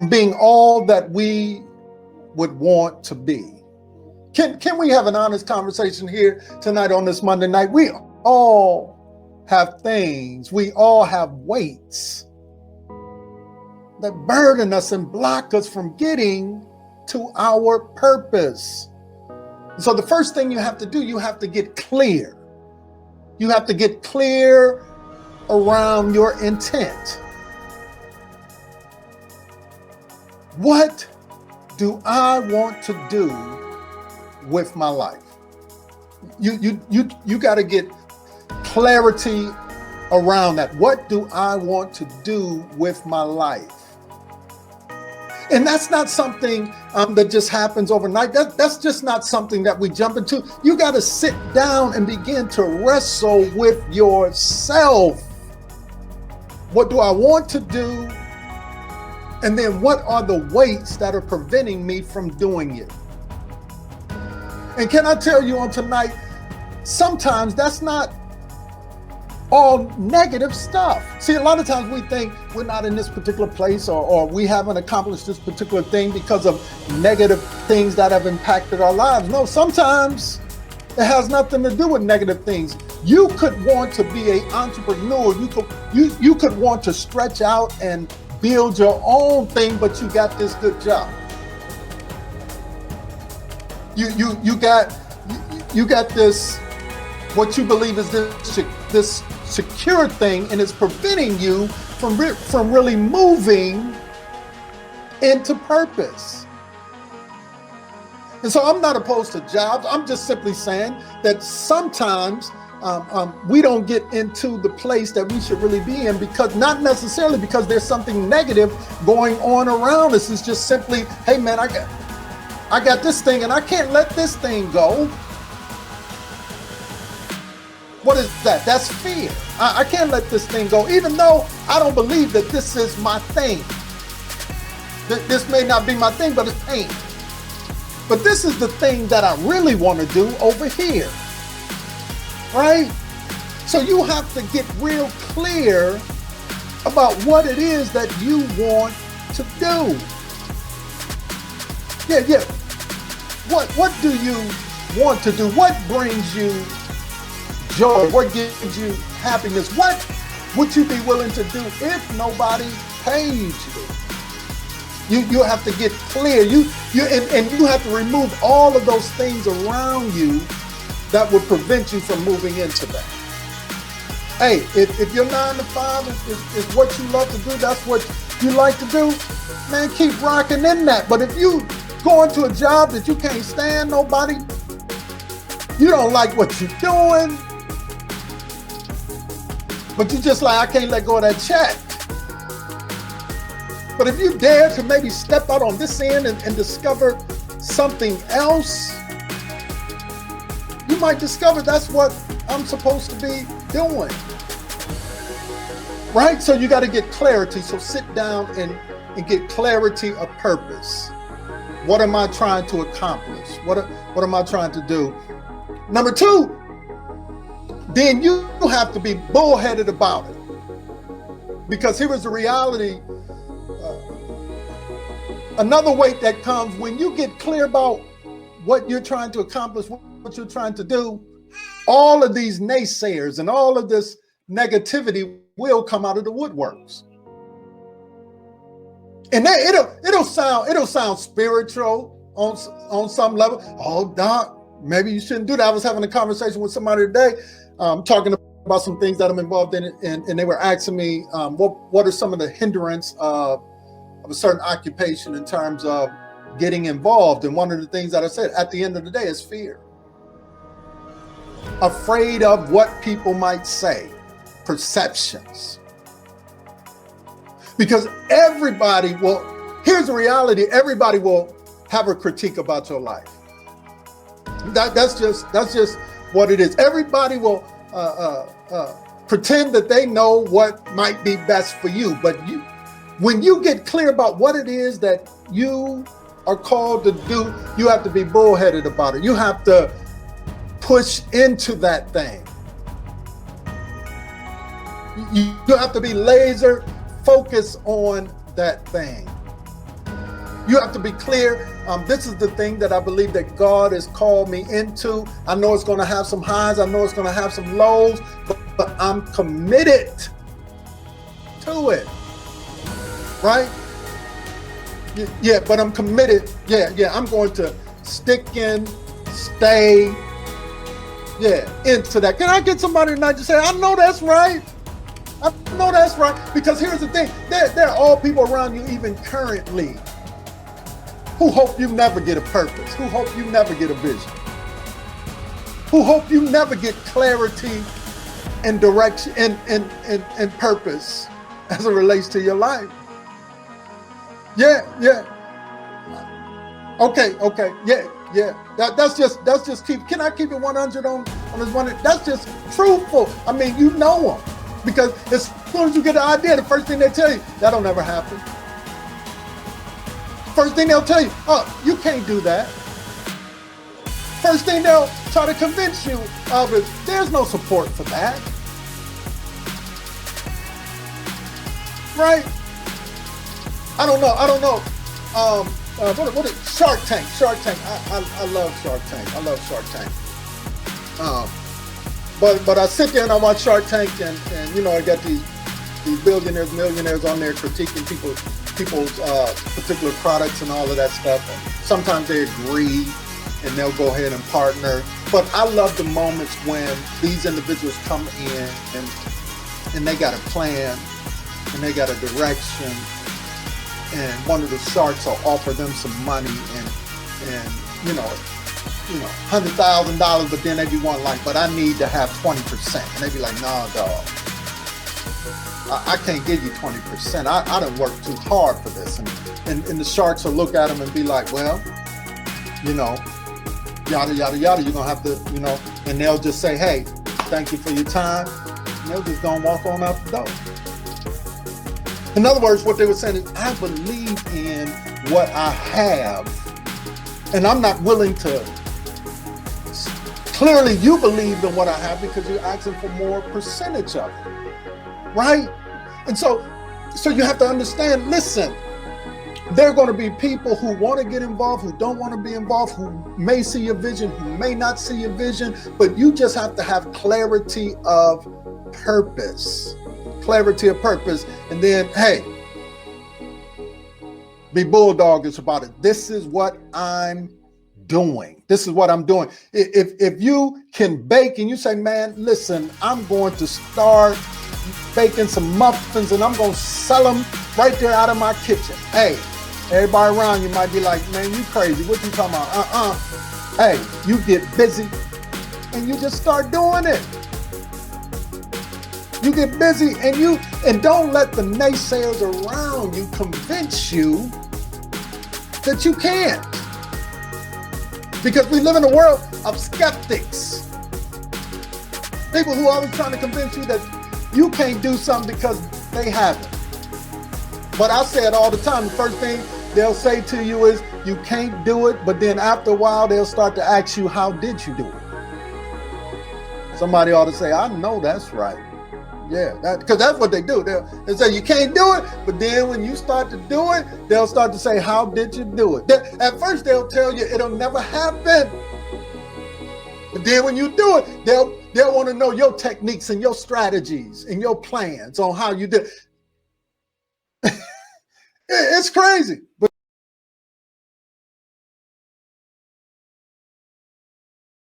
being all that we would want to be. Can we have an honest conversation here tonight on this Monday night? We all have things, we all have weights that burden us and block us from getting to our purpose. So the first thing you have to do, you have to get clear. You have to get clear around your intent. What do I want to do with my life? You got to get clarity around that. What do I want to do with my life? And that's not something that just happens overnight. That's just not something that we jump into. You got to sit down and begin to wrestle with yourself. What do I want to do? And then what are the weights that are preventing me from doing it? And can I tell you on tonight, sometimes that's not all negative stuff. See, a lot of times we think we're not in this particular place or we haven't accomplished this particular thing because of negative things that have impacted our lives. No, sometimes it has nothing to do with negative things. You could want to be an entrepreneur. You could want to stretch out and build your own thing, but you got this good job. You got this, what you believe is this secure thing, and it's preventing you from really moving into purpose. And so I'm not opposed to jobs. I'm just simply saying that sometimes we don't get into the place that we should really be in, because not necessarily because there's something negative going on around us. It's just simply, hey man, I got this thing and I can't let this thing go. What is that? That's fear. I can't let this thing go, even though I don't believe that this is my thing. This may not be my thing, but it's pain. But this is the thing that I really want to do over here. Right? So you have to get real clear about what it is that you want to do. Yeah. What do you want to do? What brings you joy? What gives you happiness? What would you be willing to do if nobody paid you? You have to get clear. You have to remove all of those things around you that would prevent you from moving into that. Hey, if your 9 to 5 is what you love to do, that's what you like to do, man, keep rocking in that. But if you go into a job that you can't stand nobody, you don't like what you're doing, but you just like, I can't let go of that check. But if you dare to maybe step out on this end and discover something else, you might discover that's what I'm supposed to be doing. Right? So you got to get clarity. So sit down and get clarity of purpose. What am I trying to accomplish? What am I trying to do? Number 2, then you have to be bullheaded about it. Because here is the reality. Another weight that comes when you get clear about what you're trying to accomplish, what you're trying to do, all of these naysayers and all of this negativity will come out of the woodworks. And it'll sound spiritual on some level. Oh, Doc, maybe you shouldn't do that. I was having a conversation with somebody today, talking about some things that I'm involved in, and they were asking me what are some of the hindrance of a certain occupation in terms of getting involved. And one of the things that I said at the end of the day is fear. Afraid of what people might say, perceptions. Because here's the reality, everybody will have a critique about your life. That's just what it is. Everybody will pretend that they know what might be best for you, but when you get clear about what it is that you are called to do, you have to be bullheaded about it. You have to push into that thing. You have to be laser focused on that thing. You have to be clear. This is the thing that I believe that God has called me into. I know it's going to have some highs. I know it's going to have some lows, but I'm committed to it. Right? Yeah, but I'm committed. Yeah, I'm going to stay, into that. Can I get somebody tonight to say, I know that's right? I know that's right. Because here's the thing. There are all people around you, even currently, who hope you never get a purpose, who hope you never get a vision, who hope you never get clarity and direction and purpose as it relates to your life. Yeah. Okay. Yeah. That's just can I keep it 100 on this one? That's just truthful. I mean, you know them. Because as soon as you get the idea, the first thing they tell you, that'll never happen. First thing they'll tell you, oh, you can't do that. First thing they'll try to convince you of is, there's no support for that. Right? I don't know. What is Shark Tank? I love Shark Tank. But I sit there and I watch Shark Tank, and I got these billionaires, millionaires on there critiquing people's particular products and all of that stuff. And sometimes they agree and they'll go ahead and partner. But I love the moments when these individuals come in and they got a plan and they got a direction, and one of the sharks will offer them some money and $100,000, but then they be wanting like, but I need to have 20%. And they be like, nah, dog, I can't give you 20%. I done worked too hard for this. And the sharks will look at them and be like, well, yada, yada, yada, you're gonna have to, and they'll just say, hey, thank you for your time. And they'll just go and walk on out the door. In other words, what they were saying is, I believe in what I have, and I'm not willing to. Clearly, you believe in what I have because you're asking for more percentage of it, right? And so you have to understand, listen, there are going to be people who want to get involved, who don't want to be involved, who may see a vision, who may not see a vision, but you just have to have clarity of purpose. And then, hey, be bulldoggers about it. This is what I'm doing. If you can bake and you say, man, listen, I'm going to start baking some muffins and I'm going to sell them right there out of my kitchen. Hey, everybody around you might be like, man, you crazy. What you talking about? Hey, you get busy and you just start doing it. You get busy and don't let the naysayers around you convince you that you can't. Because we live in a world of skeptics. People who are always trying to convince you that you can't do something because they haven't. But I say it all the time. The first thing they'll say to you is, you can't do it. But then after a while, they'll start to ask you, how did you do it? Somebody ought to say, I know that's right. Yeah, because that's what they do. They say you can't do it, but then when you start to do it, they'll start to say, how did you do it? At first, they'll tell you it'll never happen. But then when you do it, they'll want to know your techniques and your strategies and your plans on how you do it. It's crazy. But